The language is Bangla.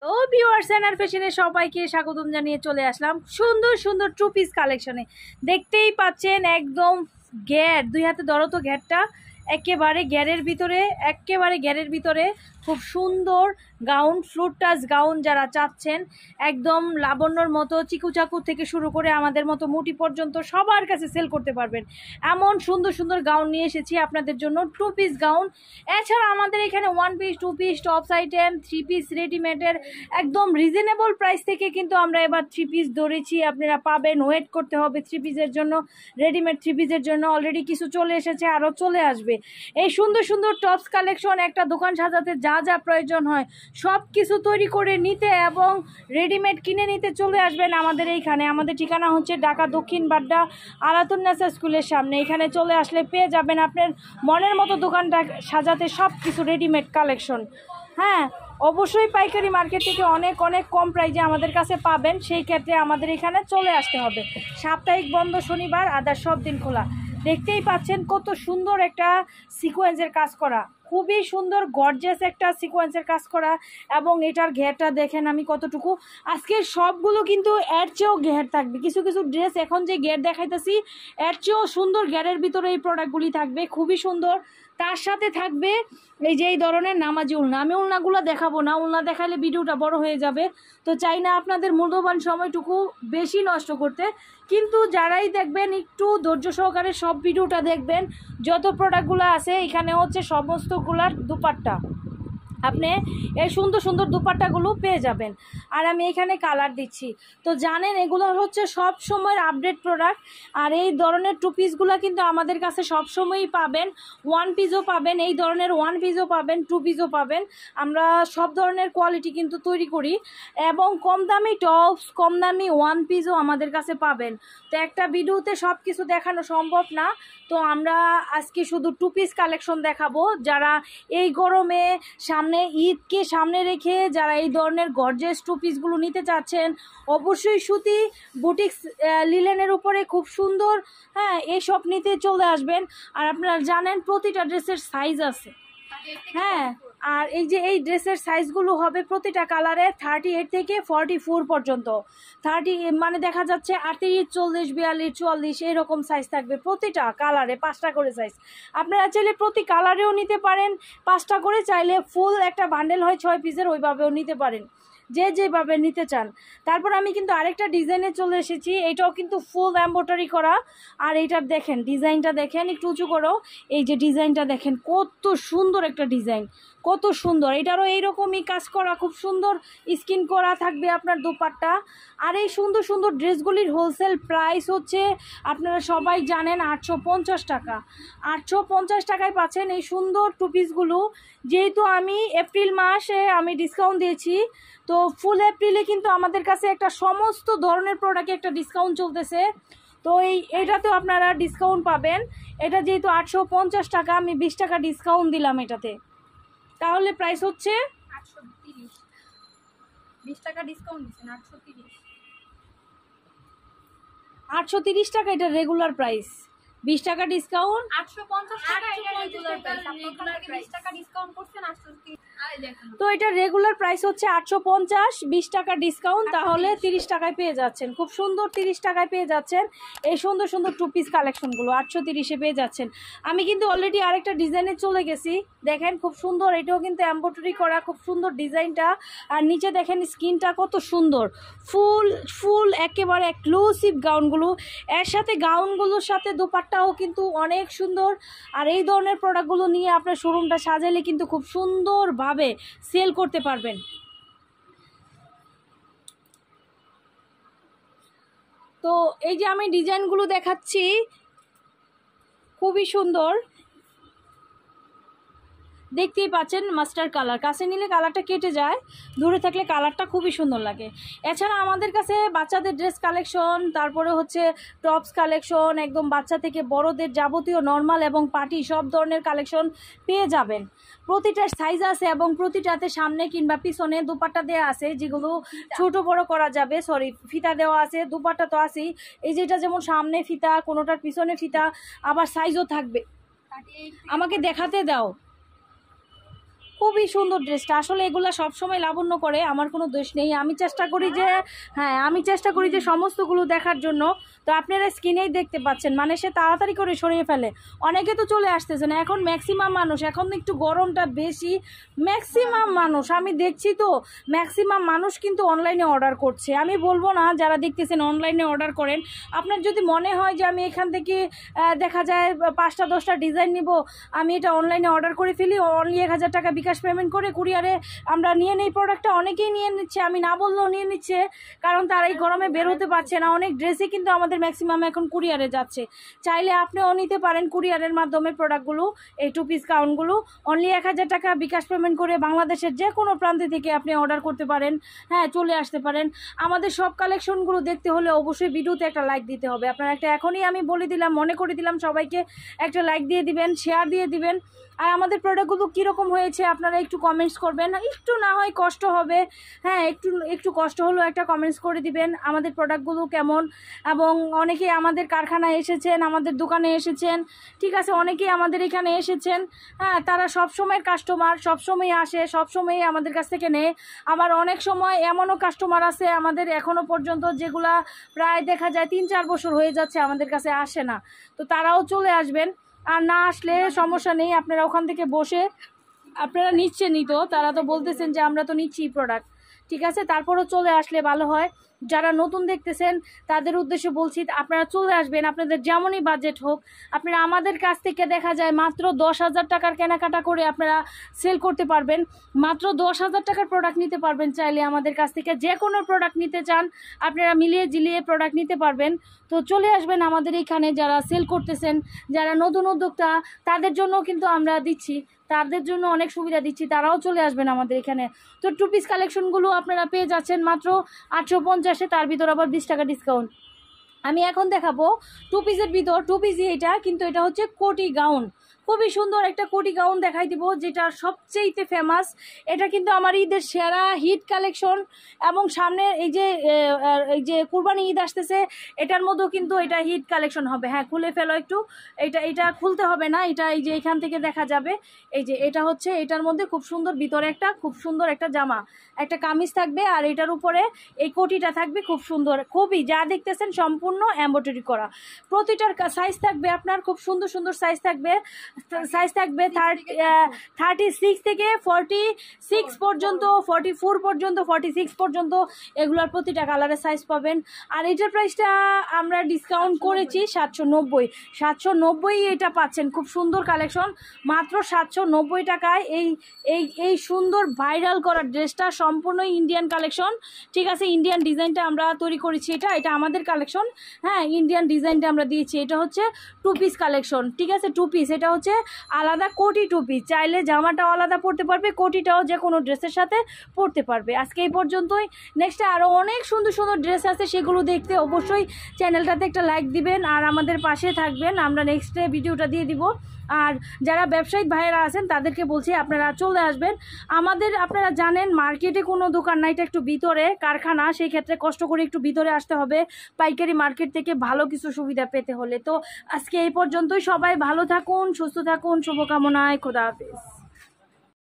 তো ভিউয়ার্স এনার ফ্যাশনে সবাইকে স্বাগতম জানিয়ে চলে আসলাম সুন্দর সুন্দর টু পিস কালেকশনে। দেখতেই পাচ্ছেন একদম গ্যার, দুই হাতে ধরো তো গ্যারটা, একেবারে গ্যারের ভিতরে খুব সুন্দর গাউন, ফ্লুট টাচ গাউন যারা চাচ্ছেন, একদম লাবণ্যর মতো চিকু চাকু থেকে শুরু করে আমাদের মতো মুটি পর্যন্ত সবার কাছে সেল করতে পারবেন এমন সুন্দর সুন্দর গাউন নিয়ে এসেছি আপনাদের জন্য, টু পিস গাউন। এছাড়া আমাদের এখানে one piece, two piece, tops item, three piece রেডিমেডের একদম রিজনেবল প্রাইস থেকে কিন্তু আমরা এবার থ্রি পিস ধরেছি। আপনারা পাবেন, ওয়েট করতে হবে থ্রি পিসের জন্য, রেডিমেড থ্রি পিসের জন্য অলরেডি কিছু চলে এসেছে, আরও চলে আসবে। এই সুন্দর সুন্দর টপস কালেকশন, একটা দোকান সাজাতে যা যা প্রয়োজন হয় সব কিছু তৈরি করে নিতে এবং রেডিমেড কিনে নিতে চলে আসবেন আমাদের এইখানে। আমাদের ঠিকানা হচ্ছে ঢাকা দক্ষিণ বাড্ডা আলাতুন্নেসা স্কুলের সামনে। এখানে চলে আসলে পেয়ে যাবেন আপনার মনের মতো দোকানটা সাজাতে সব কিছু রেডিমেড কালেকশন। হ্যাঁ, অবশ্যই পাইকারি মার্কেট থেকে অনেক অনেক কম প্রাইজে আমাদের কাছে পাবেন, সেই ক্ষেত্রে আমাদের এখানে চলে আসতে হবে। সাপ্তাহিক বন্ধ শনিবার, আদার সব দিন খোলা। দেখতেই পাচ্ছেন কত সুন্দর একটা সিকোয়েন্সের কাজ করা, খুবই সুন্দর গর্জিয়াস একটা সিকোয়েন্সের কাজ করা। এবং এটার ঘেরটা দেখেন আমি কতটুকু, আজকের সবগুলো কিন্তু এর চেয়েও ঘের থাকবে। কিছু কিছু ড্রেস এখন যে ঘের দেখাইতেছি এর চেয়েও সুন্দর ঘেরের ভিতরে এই প্রোডাক্টগুলি থাকবে, খুবই সুন্দর। তার সাথে থাকবে এই যে এই ধরনের নামাজি উলনা। আমি উলনাগুলো দেখাবো না, উলনা দেখালে ভিডিওটা বড় হয়ে যাবে, তো চাই না আপনাদের মূল্যবান সময়টুকু বেশি নষ্ট করতে। কিন্তু যারাই দেখবেন একটু ধৈর্য সহকারে সব ভিডিওটা দেখবেন, যত প্রোডাক্টগুলো আছে এখানে হচ্ছে সমস্তগুলার দুপাট্টা, আপনি এই সুন্দর সুন্দর দুপাট্টাগুলো পেয়ে যাবেন। আর আমি এখানে কালার দিচ্ছি, তো জানেন এগুলো হচ্ছে সব সময়ের আপডেট প্রোডাক্ট। আর এই ধরনের টু পিসগুলো কিন্তু আমাদের কাছে সব সময়ই পাবেন, ওয়ান পিসও পাবেন, এই ধরনের ওয়ান পিসও পাবেন, টু পিসও পাবেন। আমরা সব ধরনের কোয়ালিটি কিন্তু তৈরি করি এবং কম দামি টপস, কম দামি ওয়ান পিসও আমাদের কাছে পাবেন। তো একটা ভিডিওতে সব কিছু দেখানো সম্ভব না, তো আমরা আজকে শুধু টু পিস কালেকশন দেখাবো। যারা এই গরমে সামনে ঈদকে সামনে রেখে যারা এই ধরনের গর্জিয়াস টু পিসগুলো নিতে চাচ্ছেন, অবশ্যই সুতি বুটিক্স লিলেনের উপরে খুব সুন্দর, হ্যাঁ, এইসব নিতে চলে আসবেন। আর আপনারা জানেন প্রতিটা ড্রেসের সাইজ আছে, হ্যাঁ। আর এই যে এই ড্রেসের সাইজগুলো হবে প্রতিটা কালারে 38 থেকে 44 পর্যন্ত। 30 মানে দেখা যাচ্ছে 38, 40, 42, 44 এরকম সাইজ থাকবে প্রতিটা কালারে, 5টা করে সাইজ। আপনারা চাইলে প্রতি কালারেও নিতে পারেন 5টা করে, চাইলে ফুল একটা বান্ডেল হয় 6 পিসের, ওইভাবেও নিতে পারেন, যে যেভাবে নিতে চান। তারপর আমি কিন্তু আরেকটা ডিজাইনে চলে এসেছি, এটাও কিন্তু ফুল এমব্রয়ডারি করা। আর এইটার দেখেন ডিজাইনটা, দেখেন একটু উঁচু করো, এই যে ডিজাইনটা দেখেন কত সুন্দর একটা ডিজাইন, কত সুন্দর। এটারও এইরকমই কাজ করা, খুব সুন্দর স্কিন করা থাকবে আপনার দুপাট্টা। আর এই সুন্দর সুন্দর ড্রেসগুলির হোলসেল প্রাইস হচ্ছে আপনারা সবাই জানেন 850 টাকা। 850 টাকায় পাচ্ছেন এই সুন্দর টু পিসগুলো। যেহেতু আমি এপ্রিল মাসে আমি ডিসকাউন্ট দিয়েছি, তো ফুল এপ্রিলে কিন্তু আমাদের কাছে একটা সমস্ত ধরনের প্রোডাক্টে একটা ডিসকাউন্ট চলতেছে, তো এইটাতেও আপনারা ডিসকাউন্ট পাবেন। এটা যেহেতু 850 টাকা, আমি 20 টাকা ডিসকাউন্ট দিলাম এটাতে, তাহলে প্রাইস হচ্ছে 830। 20 টাকা ডিসকাউন্ট দিচ্ছেন, 830। 830 টাকা এটা রেগুলার প্রাইস, 20 টাকা ডিসকাউন্ট 850 টাকা এটা রেগুলার প্রাইস। আপনি ওখান থেকে 20 টাকা ডিসকাউন্ট করছেন 830। আরে দেখুন, তো এটা রেগুলার প্রাইস হচ্ছে 850, 20 টাকা ডিসকাউন্ট, তাহলে 30 টাকায় পেয়ে যাচ্ছেন, খুব সুন্দর 30 টাকায় পেয়ে যাচ্ছেন এই সুন্দর সুন্দর টু পিস কালেকশনগুলো 830-এ পেয়ে যাচ্ছেন। আমি কিন্তু অলরেডি আরেকটা ডিজাইনে চলে গেছি, দেখেন খুব সুন্দর, এটাও কিন্তু এমব্রয়ডারি করা, খুব সুন্দর ডিজাইনটা। আর নিচে দেখেন স্কিনটা কত সুন্দর, ফুল ফুল একেবারে এক্সক্লুসিভ গাউনগুলো, এর সাথে গাউনগুলোর সাথে দোপাট্টাও কিন্তু অনেক সুন্দর। আর এই ধরনের প্রোডাক্টগুলো নিয়ে আপনার শোরুমটা সাজালে কিন্তু খুব সুন্দরভাবে সেল করতে পারবেন। তো এই যে আমি ডিজাইনগুলো দেখাচ্ছি খুবই সুন্দর, দেখতেই পাচ্ছেন মাস্টার কালার, কাছে নিলে কালারটা কেটে যায়, দূরে থাকলে কালারটা খুবই সুন্দর লাগে। এছাড়া আমাদের কাছে বাচ্চাদের ড্রেস কালেকশন, তারপরে হচ্ছে টপস কালেকশন, একদম বাচ্চা থেকে বড়দের যাবতীয় নর্মাল এবং পার্টি সব ধরনের কালেকশন পেয়ে যাবেন। প্রতিটার সাইজ আছে এবং প্রতিটাতে সামনে কিংবা পিছনে দুপাট্টা দেওয়া আছে, যেগুলো ছোট বড় করা যাবে, সরি ফিতা দেওয়া আছে, দুপাট্টা তো আছেই। এই যেটা যেমন সামনে ফিতা, কোনোটার পিছনে ফিতা, আবার সাইজও থাকবে। আমাকে দেখাতে দাও, খুবই সুন্দর ড্রেসটা। আসলে এগুলো সবসময় লাবণ্য করে, আমার কোনো দোষ নেই। আমি চেষ্টা করি যে সমস্তগুলো দেখার জন্য। তো আপনারা স্ক্রিনেই দেখতে পাচ্ছেন, মানে সে তাড়াতাড়ি করে সরিয়ে ফেলে। অনেকে তো চলে আসতেছে না এখন, ম্যাক্সিমাম মানুষ, এখন একটু গরমটা বেশি, ম্যাক্সিমাম মানুষ আমি দেখছি তো, ম্যাক্সিমাম মানুষ কিন্তু অনলাইনে অর্ডার করছে। আমি বলবো না যারা দেখতেছেন অনলাইনে অর্ডার করেন, আপনার যদি মনে হয় যে আমি এখান থেকে দেখা যায় 5টা 10টা ডিজাইন নিব, আমি এটা অনলাইনে অর্ডার করে ফেলি, অনলি 1000 টাকা বিকাশ পেমেন্ট করে কুরিয়ারে আমরা নিয়ে নেই প্রোডাক্টটা। অনেকেই নিয়ে নিচ্ছে, আমি না বললেও নিয়ে নিচ্ছে, কারণ তারা এই গরমে বের হতে পারছে না। অনেক ড্রেসই কিন্তু আমাদের ম্যাক্সিমাম এখন কুরিয়ারে যাচ্ছে। চাইলে আপনিও নিতে পারেন কুরিয়ারের মাধ্যমে প্রোডাক্টগুলো, এই 2 পিস গাউনগুলো অনলি 1000 টাকা বিকাশ পেমেন্ট করে বাংলাদেশের যে কোনো প্রান্তে থেকে আপনি অর্ডার করতে পারেন। হ্যাঁ, চলে আসতে পারেন। আমাদের সব কালেকশনগুলো দেখতে হলে অবশ্যই ভিডিওতে একটা লাইক দিতে হবে। আপনারা একটা এখনই আমি বলে দিলাম, মনে করে দিলাম সবাইকে, একটা লাইক দিয়ে দিবেন, শেয়ার দিয়ে দিবেন। আর আমাদের প্রোডাক্টগুলো কীরকম হয়েছে আপনারা একটু কমেন্টস করবেন, একটু না হয় কষ্ট হবে, হ্যাঁ একটু কষ্ট হলেও একটা কমেন্টস করে দিবেন আমাদের প্রোডাক্টগুলো কেমন। এবং অনেকেই আমাদের কারখানায় এসেছেন, আমাদের দোকানে এসেছেন, ঠিক আছে, অনেকেই আমাদের এখানে এসেছেন। হ্যাঁ, তারা সবসময়ের কাস্টমার, সবসময় আসে, সবসময়ই আমাদের কাছ থেকে নেয়। আবার অনেক সময় এমনও কাস্টমার আছে আমাদের এখনও পর্যন্ত, যেগুলা প্রায় দেখা যায় 3-4 বছর হয়ে যাচ্ছে আমাদের কাছে আসে না। তো তারাও চলে আসবেন, আর না আসলে সমস্যা নেই, আপনারা ওখান থেকে বসে আপনারা নিচ্ছেনই তো, তারা তো বলতেছেন যে আমরা তো নিচ্ছি প্রোডাক্ট, ঠিক আছে, তারপরও চলে আসলে ভালো হয়। যারা নতুন দেখতেছেন তাদের উদ্দেশ্যে বলছি, আপনারা চলে আসবেন, আপনাদের যেমনই বাজেট হোক। আপনারা আমাদের কাছ থেকে দেখা যায় মাত্র 10,000 টাকার কেনাকাটা করে আপনারা সেল করতে পারবেন, মাত্র 10,000 টাকার প্রোডাক্ট নিতে পারবেন। চাইলে আমাদের কাছ থেকে যে কোনো প্রোডাক্ট নিতে চান আপনারা মিলিয়ে জিলিয়ে প্রোডাক্ট নিতে পারবেন। তো চলে আসবেন আমাদের এইখানে, যারা সেল করতেছেন, যারা নতুন উদ্যোক্তা, তাদের জন্য কিন্তু আমরা দিচ্ছি, তাদের জন্য অনেক সুবিধা দিচ্ছি, তারাও চলে আসবেন আমাদের এখানে। তো 2 পিস কালেকশনগুলো আপনারা পেয়ে যাচ্ছেন মাত্র 850-এ, তার ভিতর আবার 20 টাকা ডিসকাউন্ট। আমি এখন দেখাবো 2 পিসের ভিতর, 2 পিসই এটা, কিন্তু এটা হচ্ছে কোটি গাউন। খুবই সুন্দর একটা কোটি গাউন দেখাই দিব, যেটা সবচেয়েতে ফেমাস। এটা কিন্তু আমার ঈদের সেরা হিট কালেকশন, এবং সামনে এই যে কুরবানি ঈদ আসতেছে, এটার মধ্যেও কিন্তু এটা হিট কালেকশন হবে। হ্যাঁ, খুলে ফেলো একটু, এটা খুলতে হবে না, এটা এই যে এখান থেকে দেখা যাবে। এই যে এটা হচ্ছে, এটার মধ্যে খুব সুন্দর ভিতরে একটা খুব সুন্দর একটা জামা, একটা কামিজ থাকবে, আর এটার উপরে এই কোটিটা থাকবে খুব সুন্দর, খুবই যা দেখতেছেন সম্পূর্ণ এমব্রয়ডারি করা। প্রতিটার সাইজ থাকবে আপনার খুব সুন্দর সুন্দর সাইজ থাকবে 36 থেকে 46 পর্যন্ত, 44 পর্যন্ত, 46 পর্যন্ত, এগুলোর প্রতিটা কালারের সাইজ পাবেন। আর এটার প্রাইসটা আমরা ডিসকাউন্ট করেছি 790 এটা পাচ্ছেন। খুব সুন্দর কালেকশন, মাত্র 790 টাকায় এই সুন্দর ভাইরাল করা ড্রেসটা সম্পূর্ণ ইন্ডিয়ান কালেকশন, ঠিক আছে। ইন্ডিয়ান ডিজাইনটা আমরা তৈরি করেছি, এটা আমাদের কালেকশন। হ্যাঁ, ইন্ডিয়ান ডিজাইনটা আমরা দিয়েছি। এটা হচ্ছে 2 পিস কালেকশন, ঠিক আছে, 2 পিস। এটা হচ্ছে আলাদা কোটি 2 পিস, চাইলে জামাটাও আলাদা পরতে পারবে, কোটিটাও যে কোনো ড্রেসের সাথে পরতে পারবে। আজকে এই পর্যন্তই, নেক্সটে আরও অনেক সুন্দর সুন্দর ড্রেস আছে, সেগুলো দেখতে অবশ্যই চ্যানেলটাতে একটা লাইক দিবেন আর আমাদের পাশে থাকবেন, আমরা নেক্সটে ভিডিওটা দিয়ে দিব। আর যারা ব্যবসায়িক ভাইয়েরা আছেন তাদেরকে বলছি আপনারা চলে আসবেন আমাদের। আপনারা জানেন মার্কেটে কোনো দোকান না, এটা একটু ভিতরে কারখানা, সেই ক্ষেত্রে কষ্ট করে একটু ভিতরে আসতে হবে পাইকারি মার্কেট থেকে ভালো কিছু সুবিধা পেতে হলে। তো আজকে এই পর্যন্তই, সবাই ভালো থাকুন, সুস্থ থাকুন, শুভকামনায়, খোদা হাফেজ।